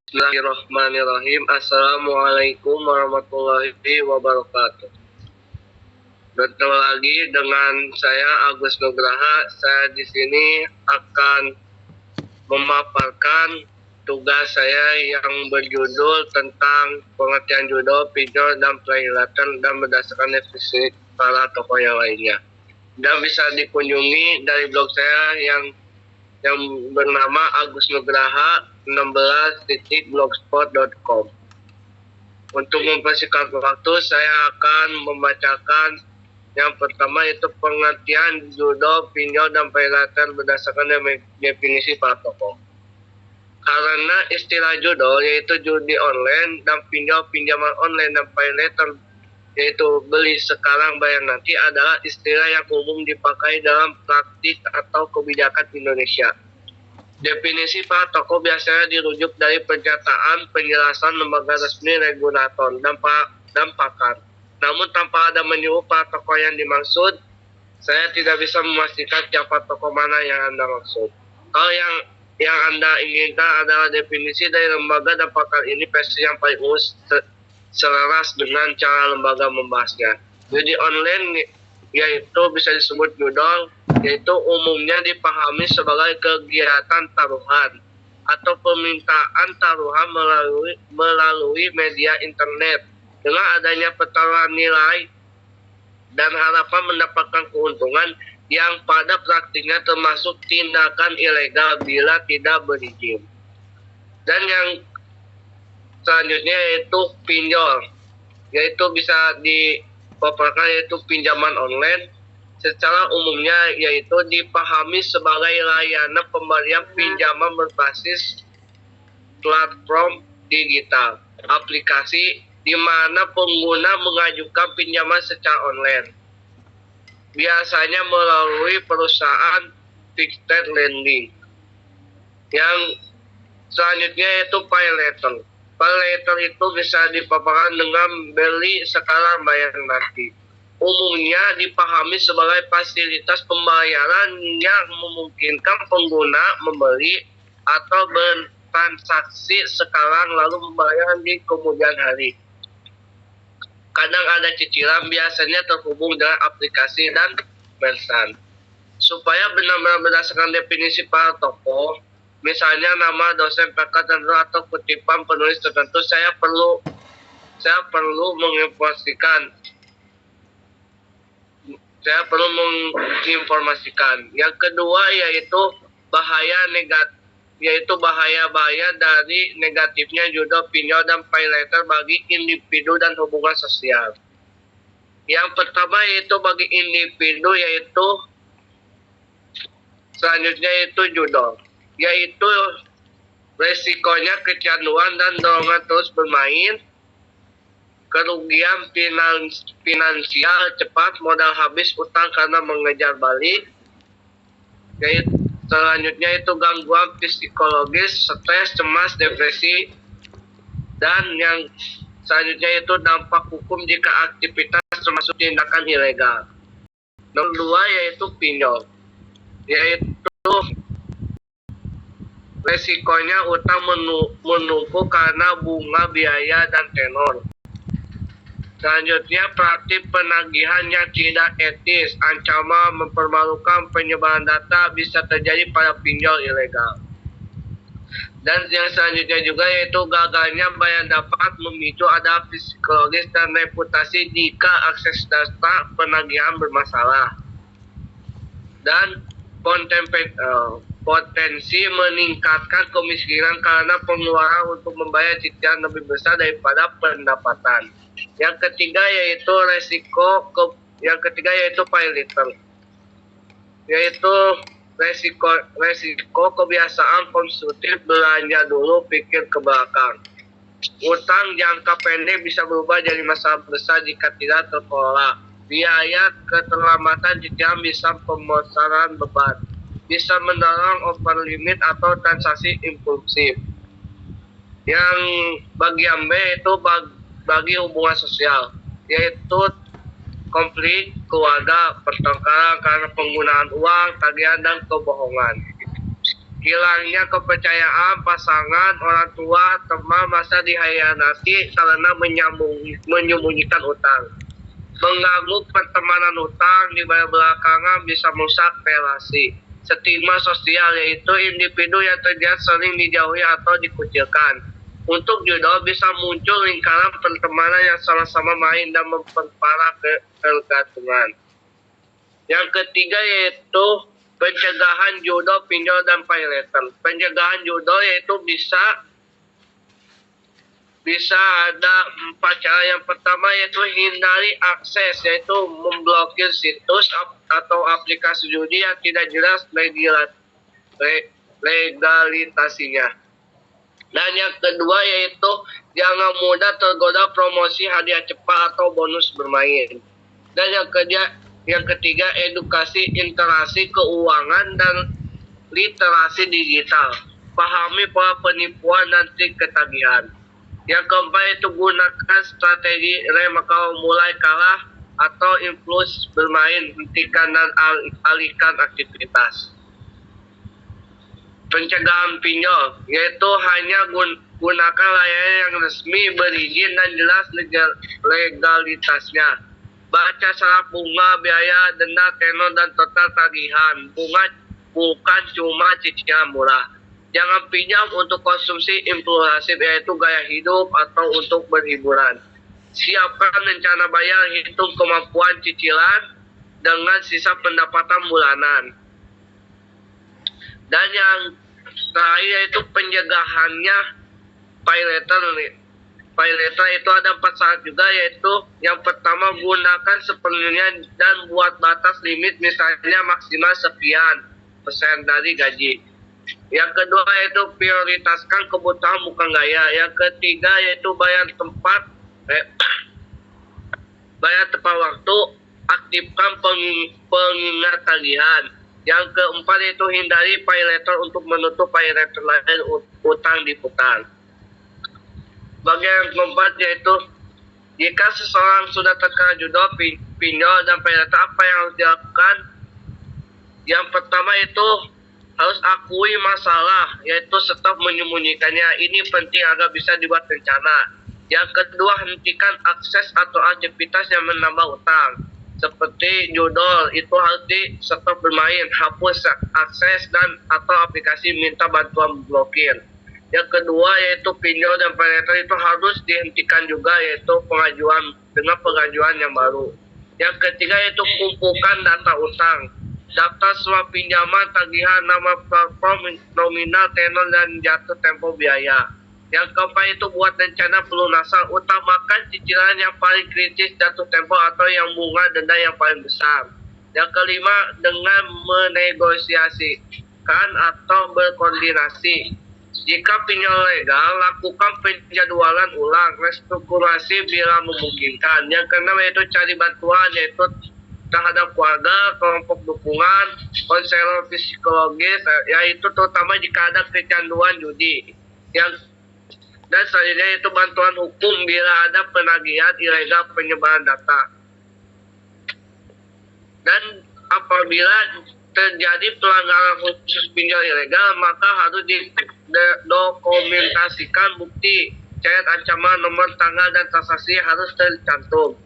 Bismillahirrahmanirrahim. Assalamualaikum warahmatullahi wabarakatuh. Bertemu lagi dengan saya Agus Nugraha. Saya di sini akan memaparkan tugas saya yang berjudul tentang pengertian judo, pinjol, dan perhelatan dan berdasarkan definisi para tokoh yang lainnya. Dan bisa dikunjungi dari blog saya yang bernama Agus Nugraha 16.blogspot.com. Untuk mempersingkat waktu, saya akan membacakan yang pertama, yaitu pengertian judo, pinjol, dan perhelatan berdasarkan definisi para tokoh. Karena istilah judo yaitu judi online dan pinjol pinjaman online dan perhelatan yaitu beli sekarang bayar nanti adalah istilah yang umum dipakai dalam praktik atau kebijakan Indonesia. Definisi para tokoh biasanya dirujuk dari pernyataan penjelasan lembaga resmi, regulator, dan pakar. Namun tanpa ada menyebut para tokoh yang dimaksud, saya tidak bisa memastikan siapa tokoh mana yang Anda maksud. Kalau yang Anda inginkan adalah definisi dari lembaga dan pakar, ini versi yang paling umum selaras dengan cara lembaga membahasnya. Judi online yaitu bisa disebut judol, yaitu umumnya dipahami sebagai kegiatan taruhan atau permintaan taruhan melalui media internet dengan adanya pertaruhan nilai dan harapan mendapatkan keuntungan yang pada praktiknya termasuk tindakan ilegal bila tidak berizin. Dan yang selanjutnya yaitu pinjol, yaitu bisa dipaparkan yaitu pinjaman online. Secara umumnya yaitu dipahami sebagai layanan pemberian pinjaman berbasis platform digital, aplikasi di mana pengguna mengajukan pinjaman secara online. Biasanya melalui perusahaan fixed lending. Yang selanjutnya yaitu pay later. Pay later itu bisa dipaparkan dengan beli sekarang bayar nanti. Umumnya dipahami sebagai fasilitas pembayaran yang memungkinkan pengguna membeli atau bertransaksi sekarang lalu membayar di kemudian hari. Kadang ada cicilan, biasanya terhubung dengan aplikasi dan merchant. Supaya benar-benar berdasarkan definisi para tokoh, misalnya nama dosen PK tertentu atau kutipan penulis tertentu, saya perlu menginformasikan. Yang kedua yaitu bahaya dari negatifnya judo, pinjol, dan pay later bagi individu dan hubungan sosial. Yang pertama yaitu bagi individu yaitu selanjutnya yaitu judo, yaitu resikonya kecanduan dan dorongan terus bermain, kerugian finansial cepat, modal habis, utang karena mengejar balik. Yaitu selanjutnya itu gangguan psikologis, stres, cemas, depresi. Dan yang selanjutnya itu dampak hukum jika aktivitas termasuk tindakan ilegal. Nomor 2 yaitu pinjol, yaitu resikonya utang menumpuk karena bunga, biaya, dan tenor. Selanjutnya praktik penagihan yang tidak etis, ancaman mempermalukan, penyebaran data bisa terjadi pada pinjol ilegal. Dan yang selanjutnya juga yaitu gagalnya bayar dapat memicu ada psikologis dan reputasi jika akses data penagihan bermasalah. Dan potensi meningkatkan kemiskinan karena pengeluaran untuk membayar cicilan lebih besar daripada pendapatan. Yang ketiga yaitu pay later, yaitu resiko kebiasaan konsumtif, belanja dulu pikir ke belakang. Utang jangka pendek bisa berubah jadi masalah besar jika tidak terkelola. Biaya keterlambatan cicilan bisa pembesaran beban, bisa mendorong over limit atau transaksi impulsif. Yang bagian B itu bagi hubungan sosial, yaitu konflik keluarga, pertengkaran karena penggunaan uang, tagihan, dan kebohongan. hilangnya kepercayaan pasangan, orang tua, teman masa dikhianati karena menyembunyikan utang. Mengganggu pertemanan utang di belakangan bisa merusak relasi. Stigma sosial yaitu individu yang terlihat sering dijauhi atau dikucilkan. Untuk jodoh bisa muncul lingkaran pertemanan yang sama-sama main dan memperparah ketergantungan. Yang ketiga yaitu pencegahan jodoh, pinjol, dan pay letter. Pencegahan jodoh yaitu bisa ada 4 cara. Yang pertama yaitu hindari akses, yaitu memblokir situs atau aplikasi judi yang tidak jelas legalitasinya. Dan yang kedua yaitu jangan mudah tergoda promosi hadiah cepat atau bonus bermain. Dan yang ketiga edukasi interaksi keuangan dan literasi digital. Pahami pola penipuan dan trik ketagihan. Yang keempat itu gunakan strategi rem kalau mulai kalah atau impuls bermain, hentikan dan alihkan aktivitas. Pencegahan pinjol yaitu hanya gunakan layanan yang resmi, berizin dan jelas legalitasnya. Baca syarat bunga, biaya, denda, tenor, dan total tagihan. Bunga bukan cuma cicilan murah. Jangan pinjam untuk konsumsi impulsif yaitu gaya hidup atau untuk berhiburan. Siapkan rencana bayar, hitung kemampuan cicilan dengan sisa pendapatan bulanan. Dan yang terakhir yaitu pencegahannya pay letter. Pay letter itu ada 4 syarat juga, yaitu yang pertama gunakan sepenuhnya dan buat batas limit, misalnya maksimal sekian persen dari gaji. Yang kedua yaitu prioritaskan kebutuhan bukan gaya. Yang ketiga yaitu bayar tepat waktu, aktifkan pengingat tagihan. Yang keempat yaitu hindari pay letter untuk menutup pay letter lain utang diputar. Bagian yang keempat yaitu jika seseorang sudah terkena jodoh, pinjol, dan pay letter, apa yang harus dilakukan? Yang pertama itu harus akui masalah, yaitu stop menyembunyikannya. Ini penting agar bisa dibuat rencana. Yang kedua, hentikan akses atau aktivitas yang menambah utang. Seperti judol, itu harus di stop bermain, hapus akses dan atau aplikasi minta bantuan blokir. Yang kedua yaitu pinjol dan pay letter itu harus dihentikan juga, yaitu pengajuan yang baru. Yang ketiga yaitu kumpulkan data utang. Daftar semua pinjaman, tagihan, nama platform, nominal, tenor, dan jatuh tempo biaya. Yang keempat itu buat rencana pelunasan. Utamakan cicilan yang paling kritis, jatuh tempo, atau yang bunga denda yang paling besar. Yang kelima, dengan menegosiasikan atau berkoordinasi. Jika pinjol legal, lakukan penjadwalan ulang, restrukturasi bila memungkinkan. Yang keenam yaitu cari bantuan, yaitu terhadap keluarga, kelompok dukungan, konselor psikologis, yaitu terutama jika ada kecanduan judi. Dan selanjutnya itu bantuan hukum bila ada penagihan ilegal penyebaran data. Dan apabila terjadi pelanggaran khusus pinjol ilegal, maka harus didokumentasikan bukti, catat ancaman, nomor tanggal, dan transaksi harus tercantum.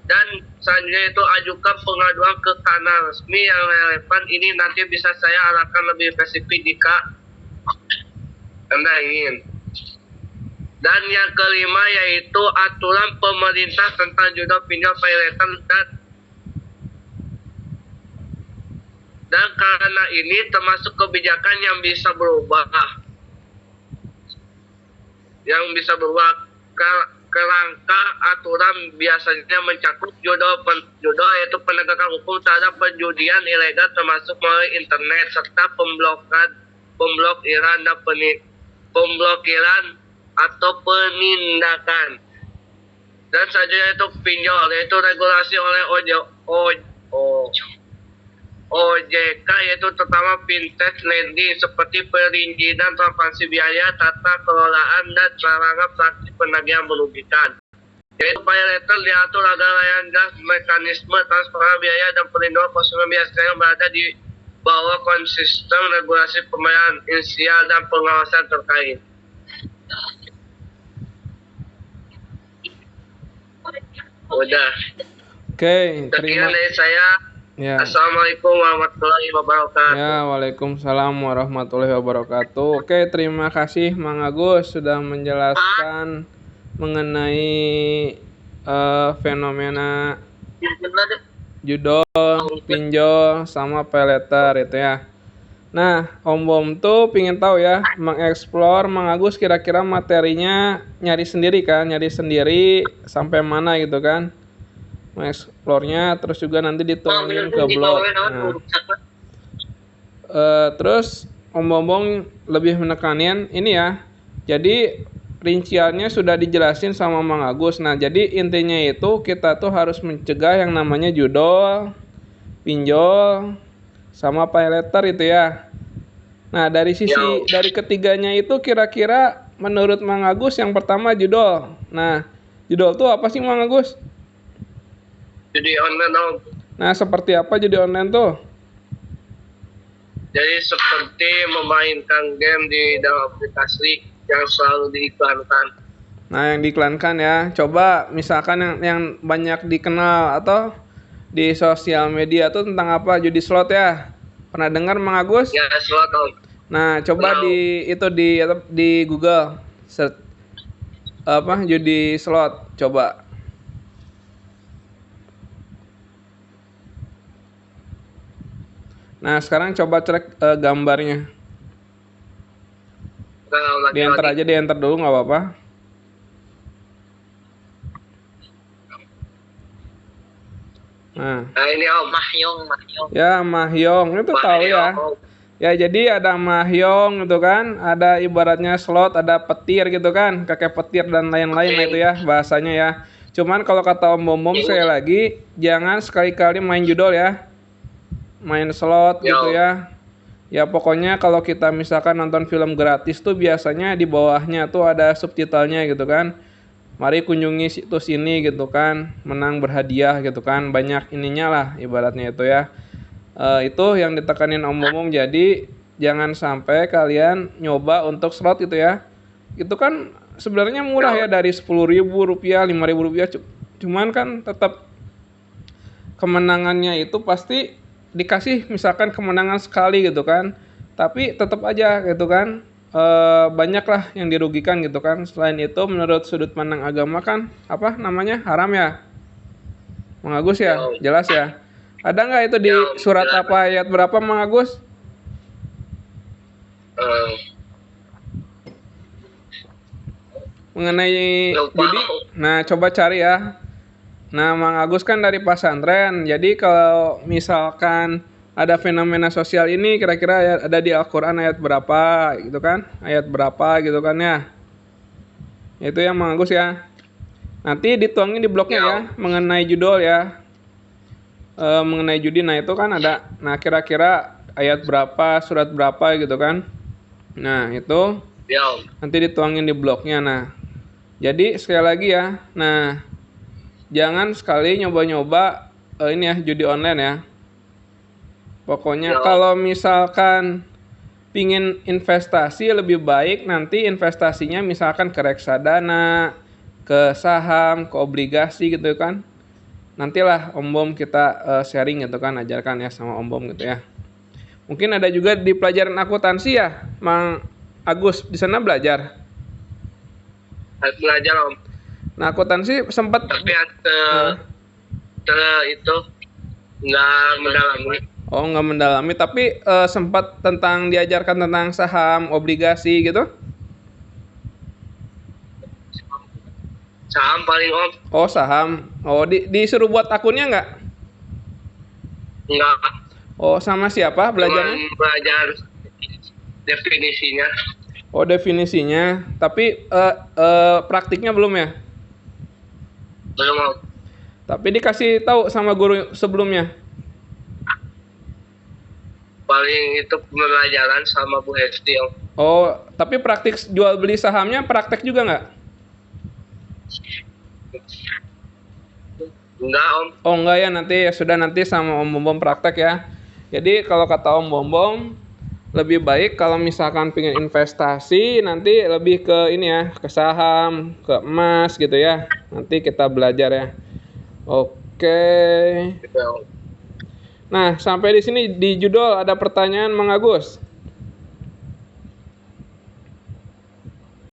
Dan selanjutnya itu ajukan pengaduan ke kanal resmi yang relevan. Ini nanti bisa saya arahkan lebih spesifik jika Anda ingin. Dan yang kelima yaitu aturan pemerintah tentang jodoh, pinjol, pay letter, dan karena ini termasuk kebijakan yang bisa berubah. Kerangka aturan biasanya mencakup jodoh yaitu penegakan hukum terhadap penjudian ilegal termasuk melalui internet, serta pemblokiran atau penindakan. Dan selanjutnya itu pinjol, yaitu regulasi oleh OJK, yaitu terutama fintech lending seperti perizinan, transaksi biaya, tata kelolaan, dan larangan praktik penagihan merugikan. Yaitu pay letter diatur agar layanan gas, mekanisme transparan biaya, dan perlindungan konsumen biasanya berada di bahwa konsisten regulasi pembayaran inisial dan pengawasan terkait. Udah. Oke, Sekian terima. dari saya. Ya. Assalamualaikum warahmatullahi wabarakatuh. Ya, waalaikumsalam warahmatullahi wabarakatuh. Oke, terima kasih Mang Agus sudah menjelaskan mengenai fenomena judol, pinjol, sama pay letter itu ya. Nah, Om Bom tuh pingin tahu ya, mengeksplor Mang Agus kira-kira materinya nyari sendiri kan, nyari sendiri sampai mana gitu kan. Mengeksplornya terus juga nanti dituangin ke blog. Nah, terus Om Bombong lebih menekanin ini ya. Jadi rinciannya sudah dijelasin sama Mang Agus. Nah, jadi intinya itu kita tuh harus mencegah yang namanya judol, pinjol, sama pay letter itu ya. Nah, dari ketiganya itu kira-kira menurut Mang Agus yang pertama judol. Nah, judol tuh apa sih Mang Agus? Judi online Om. Nah, seperti apa judi online tuh? Jadi seperti memainkan game di dalam aplikasi yang selalu diiklankan. Nah, yang diiklankan ya. Coba misalkan yang banyak dikenal atau di sosial media tuh tentang apa? Judi slot ya. Pernah dengar Mang Agus? Ya, slot Om. Nah, coba di Google search apa judi slot, coba. Nah, sekarang coba cek gambarnya. Di enter dulu nggak apa-apa. Nah, ini Om, Mahjong. Ya, Mahjong itu tahu ya. Ya, jadi ada Mahjong gitu kan, ada ibaratnya slot, ada petir gitu kan, kakek petir dan lain-lain itu ya bahasanya ya. Cuman kalau kata Om Bom sekali lagi, jangan sekali-kali main judol ya. Main slot gitu ya. Ya pokoknya kalau kita misalkan nonton film gratis tuh biasanya di bawahnya tuh ada subtitlenya gitu kan. Mari kunjungi situs ini gitu kan, menang berhadiah gitu kan, banyak ininya lah ibaratnya itu ya. Itu yang ditekanin Om Momong, jadi jangan sampai kalian nyoba untuk slot itu ya. Itu kan sebenarnya murah ya, dari Rp10.000, Rp5.000, cuman kan tetap kemenangannya itu pasti dikasih misalkan kemenangan sekali gitu kan, tapi tetap aja gitu kan banyak lah yang dirugikan gitu kan. Selain itu menurut sudut pandang agama kan apa namanya haram ya Mang Agus ya, jelas ya. Ada nggak itu di surat apa ayat berapa Mang Agus? Mengenai judi. Nah, coba cari ya. Nah, Mang Agus kan dari pesantren. Jadi kalau misalkan ada fenomena sosial ini kira-kira ada di Al-Qur'an ayat berapa gitu kan? Ayat berapa gitu kan ya. Itu yang Mang Agus ya. Nanti dituangin di blognya ya mengenai judul ya. Mengenai judi, nah itu kan ada. Nah, kira-kira ayat berapa, surat berapa gitu kan. Nah, itu nanti dituangin di blognya. Nah, jadi sekali lagi ya. Nah, jangan sekali nyoba-nyoba ini ya judi online ya. Pokoknya kalau misalkan pingin investasi lebih baik nanti investasinya misalkan ke reksadana, ke saham, ke obligasi gitu kan. Nantilah Om Bom kita sharing gitu kan, ajarkan ya sama Om Bom gitu ya. Mungkin ada juga di pelajaran akuntansi ya, Mang Agus di sana belajar. Belajar Om. Nah, akuntansi sempat tapi itu nggak mendalami. Oh, nggak mendalami, tapi sempat diajarkan tentang saham, obligasi gitu. Saham paling Om. Oh, saham. Oh, disuruh buat akunnya nggak? Nggak. Oh, sama siapa belajarnya? Belajar definisinya. Oh, definisinya. Tapi praktiknya belum ya? Belum Om. Tapi dikasih tahu sama guru sebelumnya? Paling itu pembelajaran sama Bu Hesti Om. Oh, tapi praktik jual beli sahamnya praktek juga nggak? Enggak Om. Oh enggak ya, nanti ya sudah nanti sama Om Bom praktek ya. Jadi kalau kata Om Bom, lebih baik kalau misalkan pengen investasi nanti lebih ke ini ya, ke saham, ke emas gitu ya. Nanti kita belajar ya. Oke. Gitu. Nah, sampai di sini di judul ada pertanyaan Mang Agus.